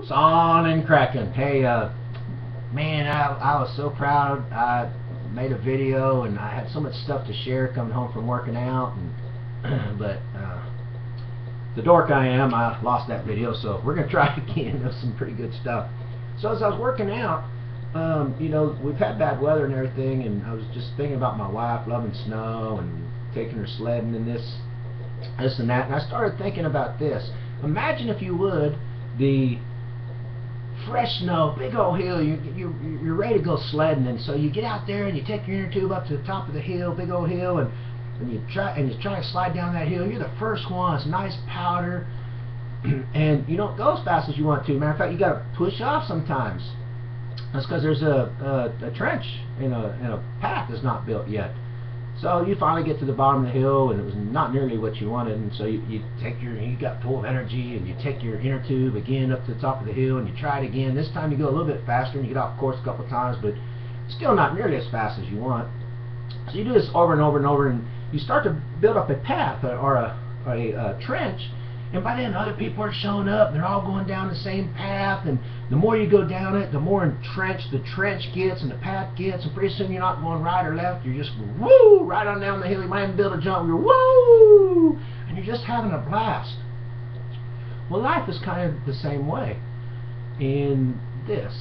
It's on and cracking. Hey, man, I was so proud. I made a video and I had so much stuff to share coming home from working out, and but the dork I am, I lost that video, so we're gonna try it again. There's some pretty good stuff. So as I was working out, you know, we've had bad weather and everything, and I was just thinking about my wife loving snow and taking her sledding and this and that, and I started thinking about this. Imagine, if you would, the fresh snow, big old hill, you're ready to go sledding, and so you get out there and you take your inner tube up to the top of the hill, big old hill, and you try to slide down that hill. You're the first one. It's nice powder, and you don't go as fast as you want to. Matter of fact, you got to push off sometimes. That's because there's a trench in a path that's not built yet. So you finally get to the bottom of the hill, and it was not nearly what you wanted, and so you got full of energy, and you take your inner tube again up to the top of the hill, and you try it again. This time you go a little bit faster, and you get off course a couple of times, but still not nearly as fast as you want. So you do this over and over and over, and you start to build up a path or a trench, and by then other people are showing up, and they're all going down the same path, and the more you go down it, the more entrenched the trench gets and the path gets, and pretty soon you're not going right or left, you're just woo, right on down the hill. You might even build a jump, you're woo, and you're just having a blast. Well, life is kind of the same way in this.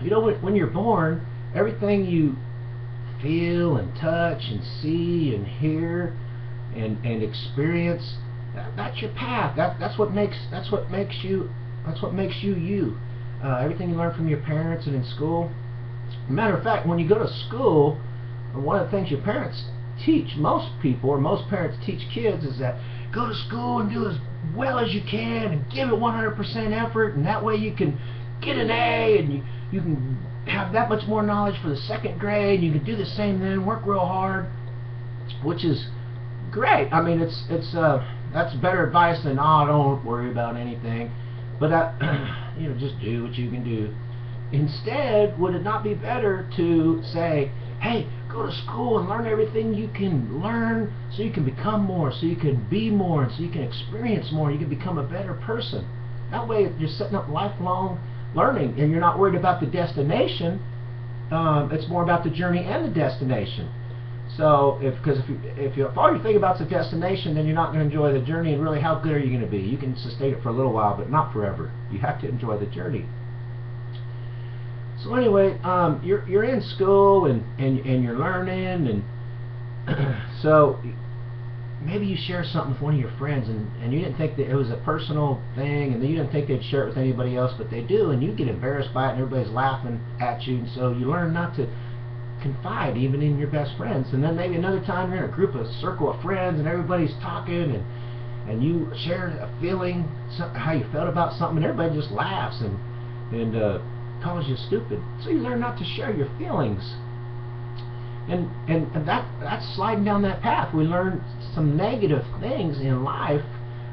You know, when you're born, everything you feel and touch and see and hear and experience, that's your path. That's what makes you you. Everything you learn from your parents and in school. Matter of fact, when you go to school, one of the things your parents teach most people, or most parents teach kids, is that go to school and do as well as you can and give it 100% effort, and that way you can get an A, and you can have that much more knowledge for the second grade, and you can do the same then, work real hard, which is great. I mean, that's better advice than, oh, don't worry about anything, but you know, just do what you can do. Instead, would it not be better to say, hey, go to school and learn everything you can learn, so you can become more, so you can be more, and so you can experience more, you can become a better person. That way you're setting up lifelong learning, and you're not worried about the destination. It's more about the journey and the destination. So, if all you think about the destination, then you're not going to enjoy the journey, and really, how good are you going to be? You can sustain it for a little while, but not forever. You have to enjoy the journey. So anyway, you're in school and you're learning, and so maybe you share something with one of your friends, and you didn't think that it was a personal thing, and you didn't think they'd share it with anybody else, but they do, and you get embarrassed by it, and everybody's laughing at you, and so you learn not to confide even in your best friends. And then maybe another time you're in a group, a circle of friends, and everybody's talking, and you share a feeling, how you felt about something, and everybody just laughs and calls you stupid. So you learn not to share your feelings, and that's sliding down that path. We learn some negative things in life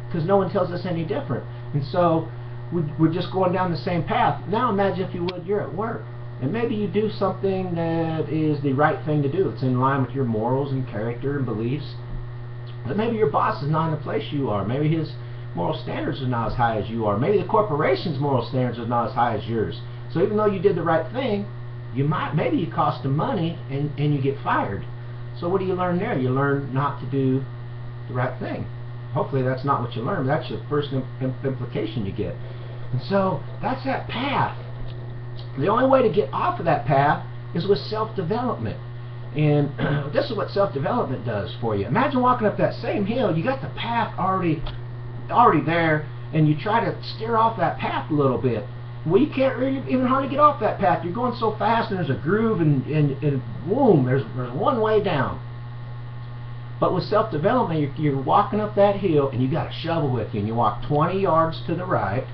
because no one tells us any different, and so we're just going down the same path. Now imagine, if you would, you're at work, and maybe you do something that is the right thing to do. It's in line with your morals and character and beliefs. But maybe your boss is not in the place you are. Maybe his moral standards are not as high as you are. Maybe the corporation's moral standards are not as high as yours. So even though you did the right thing, maybe you cost them money and you get fired. So what do you learn there? You learn not to do the right thing. Hopefully that's not what you learn, but that's the first implication you get. And so that's that path. The only way to get off of that path is with self-development. And this is what self-development does for you. Imagine walking up that same hill. You got the path already there, and you try to steer off that path a little bit. Well, you can't really even hardly get off that path. You're going so fast, and there's a groove, and boom, there's one way down. But with self-development, you're walking up that hill, and you got a shovel with you, and you walk 20 yards to the right,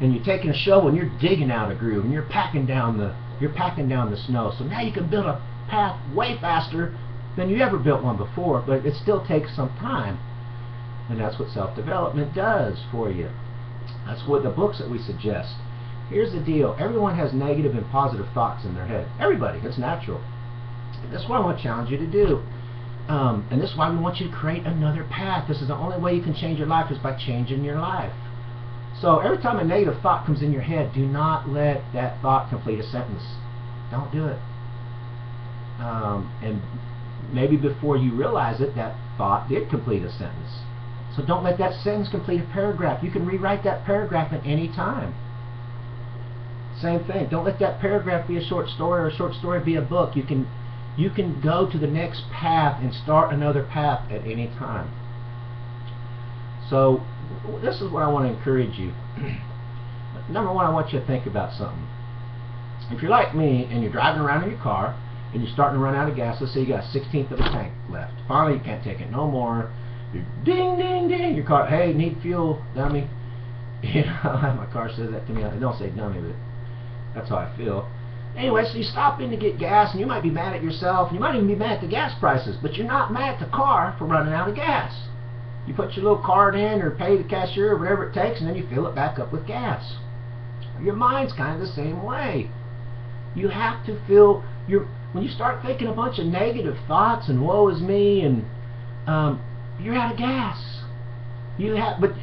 and you're taking a shovel and you're digging out a groove, and you're packing down the snow. So now you can build a path way faster than you ever built one before, but it still takes some time. And that's what self-development does for you. That's what the books that we suggest. Here's the deal. Everyone has negative and positive thoughts in their head. Everybody. It's natural. That's what I want to challenge you to do. And this is why we want you to create another path. This is the only way you can change your life, is by changing your life. So every time a negative thought comes in your head, do not let that thought complete a sentence. Don't do it. And maybe before you realize it, that thought did complete a sentence. So don't let that sentence complete a paragraph. You can rewrite that paragraph at any time. Same thing. Don't let that paragraph be a short story, or a short story be a book. You can go to the next path and start another path at any time. So this is what I want to encourage you. Number one, I want you to think about something. If you're like me and you're driving around in your car and you're starting to run out of gas, let's say you got a 1/16 of a tank left. Finally, you can't take it no more. You're ding, ding, ding. Your car, hey, need fuel, dummy. You know, my car says that to me. I don't say dummy, but that's how I feel. Anyway, so you stop in to get gas, and you might be mad at yourself, and you might even be mad at the gas prices, but you're not mad at the car for running out of gas. You put your little card in, or pay the cashier, or whatever it takes, and then you fill it back up with gas. Your mind's kind of the same way. You have to feel when you start thinking a bunch of negative thoughts and woe is me, and you're out of gas. But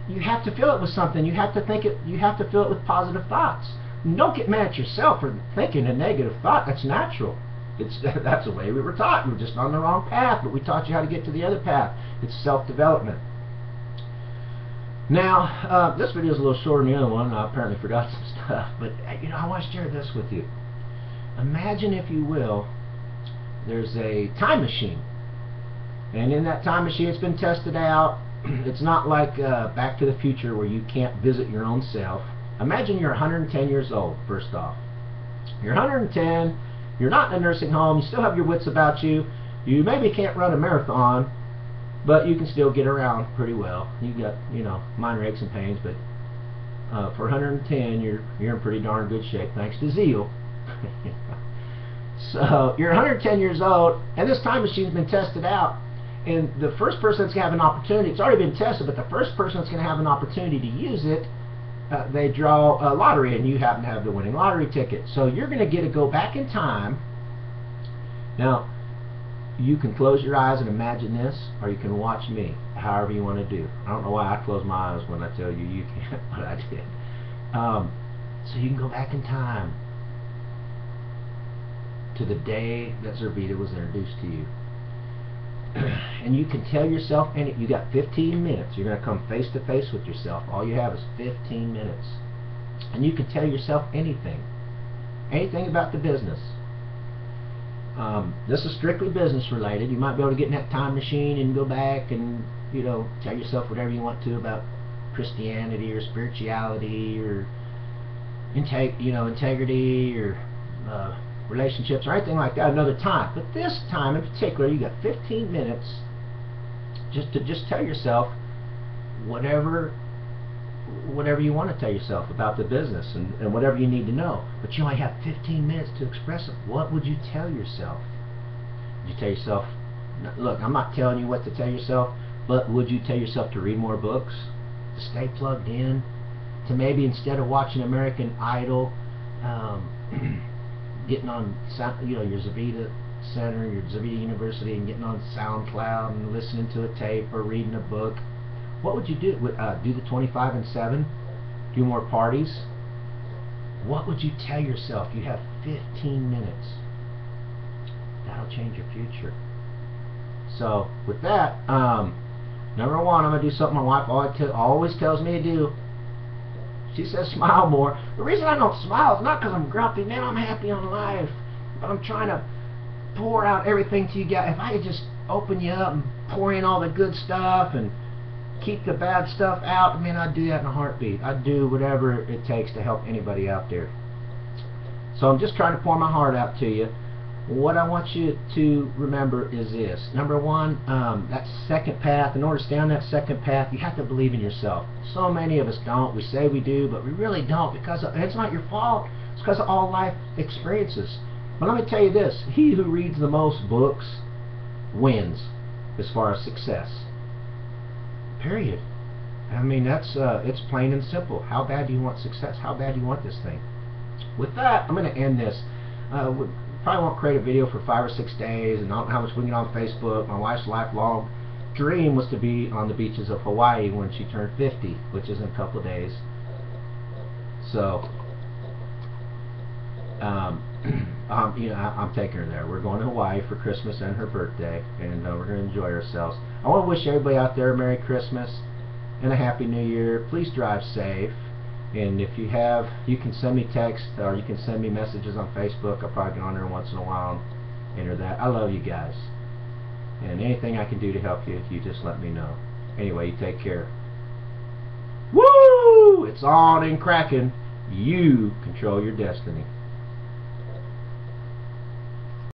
you have to fill it with something. You have to think it. You have to fill it with positive thoughts. And don't get mad at yourself for thinking a negative thought. That's natural. That's the way we were taught. We were just on the wrong path, but we taught you how to get to the other path. It's self-development. Now, this video is a little shorter than the other one. I apparently forgot some stuff, but I want to share this with you. Imagine, if you will, there's a time machine, and in that time machine, it's been tested out. It's not like Back to the Future where you can't visit your own self. Imagine you're 110 years old. First off, you're 110. You're not in a nursing home. You still have your wits about you. You maybe can't run a marathon, but you can still get around pretty well. You got, minor aches and pains, but for 110, you're in pretty darn good shape, thanks to zeal. So you're 110 years old, and this time machine's been tested out. And the first person that's going to have an opportunity, it's already been tested, but the first person that's going to have an opportunity to use it, they draw a lottery, and you happen to have the winning lottery ticket. So you're going to get to go back in time. Now, you can close your eyes and imagine this, or you can watch me, however you want to do. I don't know why I close my eyes when I tell you you can't, but I did. So you can go back in time to the day that Zervita was introduced to you. And you can tell yourself, and you got 15 minutes. You're going to come face to face with yourself. All you have is 15 minutes. And you can tell yourself anything. Anything about the business. This is strictly business related. You might be able to get in that time machine and go back and, tell yourself whatever you want to about Christianity or spirituality or integrity or relationships or anything like that another time. But this time in particular, you got 15 minutes just tell yourself whatever you want to tell yourself about the business and whatever you need to know. But you only have 15 minutes to express it. What would you tell yourself? Would you tell yourself, look, I'm not telling you what to tell yourself, but would you tell yourself to read more books, to stay plugged in, to maybe instead of watching American Idol, getting on your Zervita Center, your Zervita University, and getting on SoundCloud and listening to a tape or reading a book? What would you do? Do the 25 and 7? Do more parties? What would you tell yourself? You have 15 minutes. That'll change your future. So with that, number one, I'm going to do something my wife always tells me to do. She says smile more. The reason I don't smile is not because I'm grumpy. Man, I'm happy on life. But I'm trying to pour out everything to you guys. If I could just open you up and pour in all the good stuff and keep the bad stuff out, man, I'd do that in a heartbeat. I'd do whatever it takes to help anybody out there. So I'm just trying to pour my heart out to you. What I want you to remember is this. Number one, that second path. In order to stay on that second path, you have to believe in yourself. So many of us don't. We say we do, but we really don't, because it's not your fault. It's because of all life experiences. But let me tell you this. He who reads the most books wins as far as success. Period. I mean, that's it's plain and simple. How bad do you want success? How bad do you want this thing? With that, I'm going to end this. Probably won't create a video for 5 or 6 days, and I don't know how much we can get on Facebook. My wife's lifelong dream was to be on the beaches of Hawaii when she turned 50, which is in a couple of days. So, I'm taking her there. We're going to Hawaii for Christmas and her birthday, and we're going to enjoy ourselves. I want to wish everybody out there a Merry Christmas and a Happy New Year. Please drive safe. And if you have, you can send me text or you can send me messages on Facebook. I'll probably get on there once in a while and enter that. I love you guys. And anything I can do to help you, you just let me know. Anyway, you take care. Woo! It's on and cracking. You control your destiny.